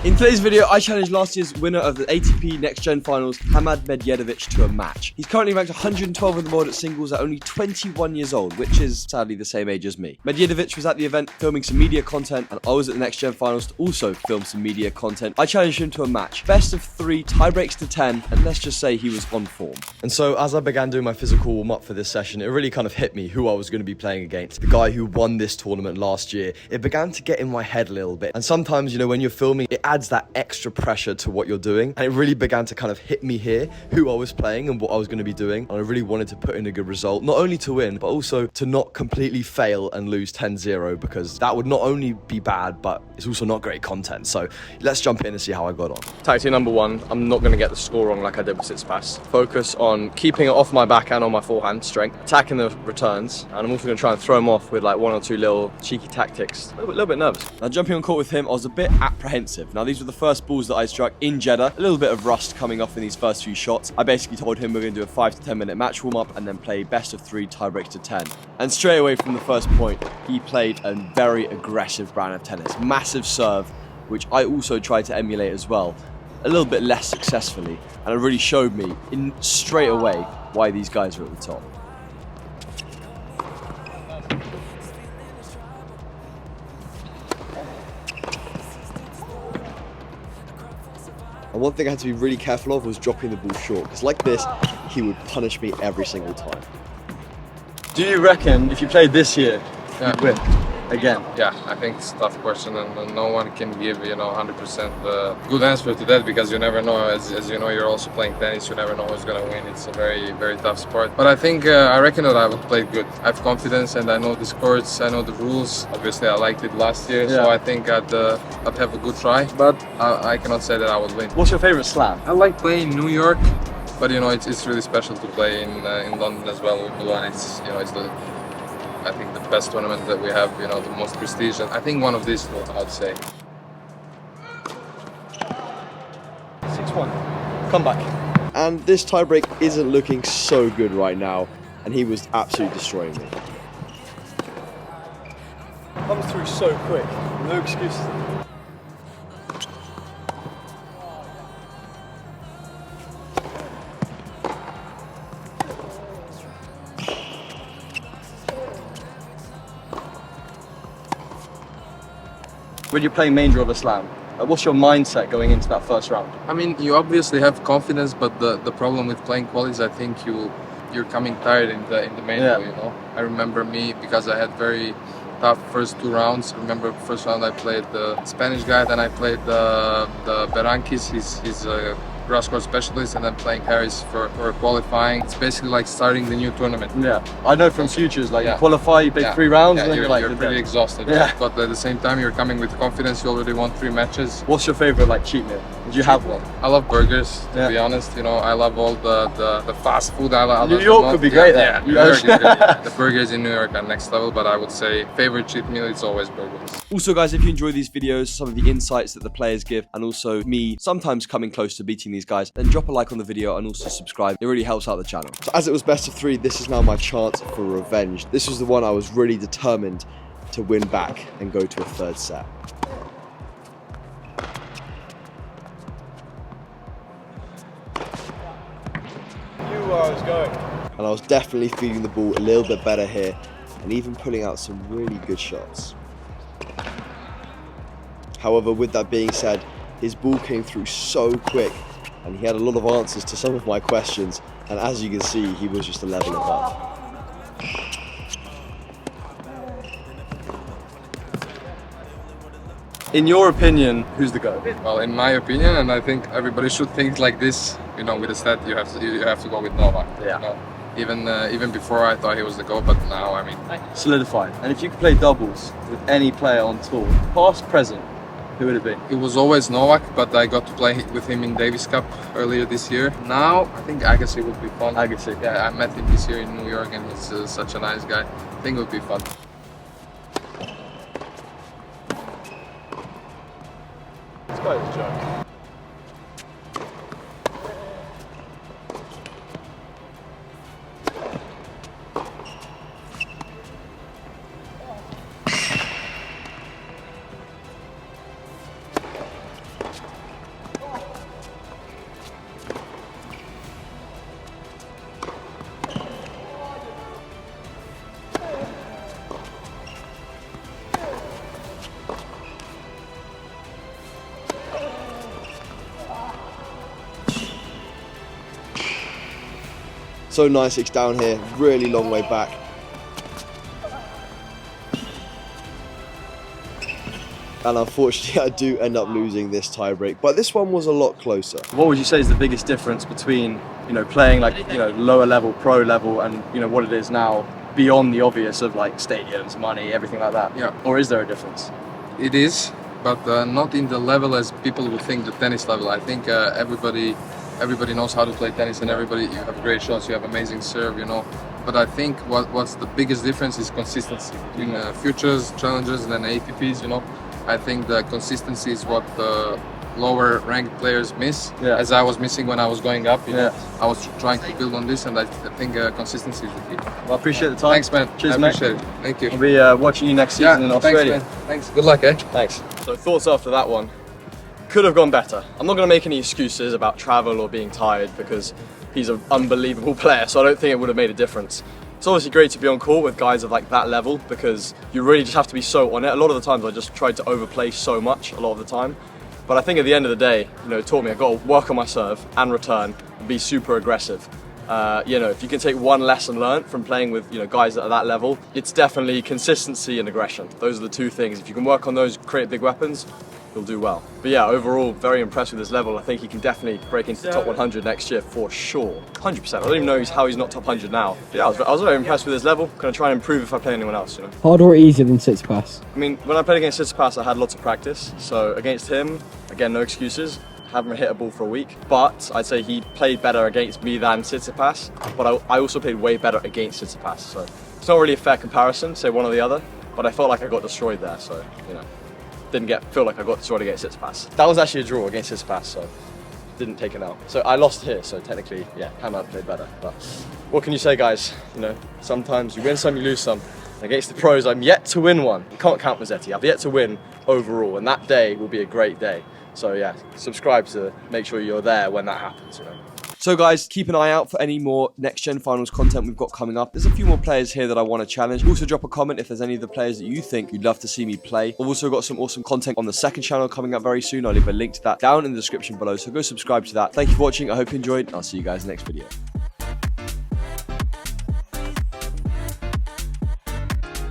In today's video, I challenge last year's winner of the ATP Next Gen Finals, Hamad Medjedovic, to a match. He's currently ranked 112 in the world at singles at only 21 years old, which is sadly the same age as me. Medjedovic was at the event filming some media content, and I was at the Next Gen Finals to also film some media content. I challenged him to a match. Best of 3, tie breaks to 10, and let's just say he was on form. And so as I began doing my physical warm-up for this session, it really kind of hit me who I was going to be playing against. The guy who won this tournament last year. It began to get in my head a little bit. And sometimes, you know, when you're filming, it adds that extra pressure to what you're doing. And it really began to kind of hit me here, who I was playing and what I was going to be doing. And I really wanted to put in a good result, not only to win, but also to not completely fail and lose 10-0, because that would not only be bad, but it's also not great content. So let's jump in and see how I got on. Tactic number 1, I'm not going to get the score wrong like I did with Tsitsipas. Focus on keeping it off my backhand on my forehand strength, attacking the returns, and I'm also going to try and throw him off with like 1 or 2 little cheeky tactics. A little bit nervous. Now jumping on court with him, I was a bit apprehensive. Now these were the first balls that I struck in Jeddah. A little bit of rust coming off in these first few shots. I basically told him we're going to do a 5 to 10 minute match warm up and then play best of 3 tie breaks to 10. And straight away from the first point, he played a very aggressive brand of tennis. Massive serve, which I also tried to emulate as well. A little bit less successfully, and it really showed me in straight away why these guys are at the top. And one thing I had to be really careful of was dropping the ball short, because like this, he would punish me every single time. Do you reckon if you played this year, you'd win again? Yeah, I think it's a tough question, and no one can give 100% the good answer to that, because you never know. As you know, you're also playing tennis. You never know who's gonna win. It's a very, very tough sport. But I reckon that I would play good. I have confidence, and I know the courts. I know the rules. Obviously, I liked it last year, so I think I'd have a good try. But I cannot say that I would win. What's your favorite slam? I like playing in New York, but it's really special to play in London as well. It's I think the best tournament that we have, the most prestige. And I think one of these, I'd say. 6-1. Come back. And this tiebreak isn't looking so good right now, and he was absolutely destroying me. Comes through so quick. No excuses. When you're playing main draw of a slam, what's your mindset going into that first round? I mean, you obviously have confidence, but the problem with playing qualies, I think you're coming tired in the main draw. I remember me, because I had very tough first 2 rounds. I remember first round I played the Spanish guy, then I played the Berankis. He's a grass court specialist, and then playing Harris for qualifying. It's basically like starting the new tournament. Yeah, I know from futures, like you qualify, you play 3 rounds, and then you're pretty exhausted. Yeah. But at the same time, you're coming with confidence. You already won 3 matches. What's your favorite cheat meal? Do you have one? I love burgers, to be honest. I love all the fast food. New York could be great there. Yeah, New York is great. The burgers in New York are next level, but I would say favorite cheat meal is always burgers. Also guys, if you enjoy these videos, some of the insights that the players give, and also me sometimes coming close to beating these guys, then drop a like on the video and also subscribe. It really helps out the channel. So as it was best of 3, this is now my chance for revenge. This was the one I was really determined to win back and go to a 3rd set. I was going. And I was definitely feeling the ball a little bit better here, and even pulling out some really good shots. However, with that being said, his ball came through so quick, and he had a lot of answers to some of my questions, and as you can see, he was just a level above. In your opinion, who's the GOAT? Well, in my opinion, and I think everybody should think like this, with the stat, you have to go with Novak. Yeah. Even before I thought he was the GOAT, but now, I mean, solidified. And if you could play doubles with any player on tour, past, present, who would it be? It was always Novak, but I got to play with him in Davis Cup earlier this year. Now, I think Agassi would be fun. Agassi. Yeah, I met him this year in New York, and he's such a nice guy. I think it would be fun. This guy's a joke. So nice, it's down here, really long way back. And unfortunately, I do end up losing this tiebreak, but this one was a lot closer. What would you say is the biggest difference between, you know, playing like, you know, lower level, pro level, and, you know, what it is now, beyond the obvious of like stadiums, money, everything like that? Yeah. Or is there a difference? It is, but not in the level as people would think the tennis level. I think everybody knows how to play tennis, and you have great shots, you have amazing serve, you know. But I think what's the biggest difference is consistency between futures, challengers, and then ATPs, you know. I think the consistency is what the lower ranked players miss, as I was missing when I was going up. You know, I was trying to build on this, and I think consistency is the key. Well, I appreciate the time. Thanks, man. Cheers, I mate. appreciate it. Thank you. I'll be watching you next season in Australia. Thanks, man. Thanks. Good luck, eh? Thanks. So thoughts after that one. Could have gone better. I'm not going to make any excuses about travel or being tired because he's an unbelievable player, so I don't think it would have made a difference. It's obviously great to be on court with guys of like that level because you really just have to be so on it. A lot of the times I just tried to overplay so much a lot of the time. But I think at the end of the day, you know, it taught me I've got to work on my serve and return and be super aggressive. You know, if you can take one lesson learned from playing with, you know, guys that are that level, it's definitely consistency and aggression. Those are the two things. If you can work on those, create big weapons, you'll do well. But yeah, overall, very impressed with his level. I think he can definitely break into the top 100 next year for sure. 100%. I don't even know how he's not top 100 now. But yeah, I was very impressed with his level. Gonna try and improve if I play anyone else, you know. Harder or easier than Tsitsipas? I mean, when I played against Tsitsipas, I had lots of practice. So against him, again, no excuses. Haven't hit a ball for a week, but I'd say he played better against me than Tsitsipas, but I also played way better against Tsitsipas, so it's not really a fair comparison, say one or the other, but I felt like I got destroyed there, so, you know, didn't feel like I got destroyed against Tsitsipas. That was actually a draw against Tsitsipas, so didn't take it out. So I lost here, so technically, yeah, Hamad played better, but what can you say, guys? You know, sometimes you win some, you lose some. Against the pros, I'm yet to win one. You can't count Mazzetti. I've yet to win overall, and that day will be a great day. So yeah, subscribe to make sure you're there when that happens, you know. So guys, keep an eye out for any more Next Gen Finals content we've got coming up. There's a few more players here that I want to challenge. Also drop a comment if there's any of the players that you think you'd love to see me play. I've also got some awesome content on the second channel coming up very soon. I'll leave a link to that down in the description below, so go subscribe to that. Thank you for watching, I hope you enjoyed, and I'll see you guys in the next video.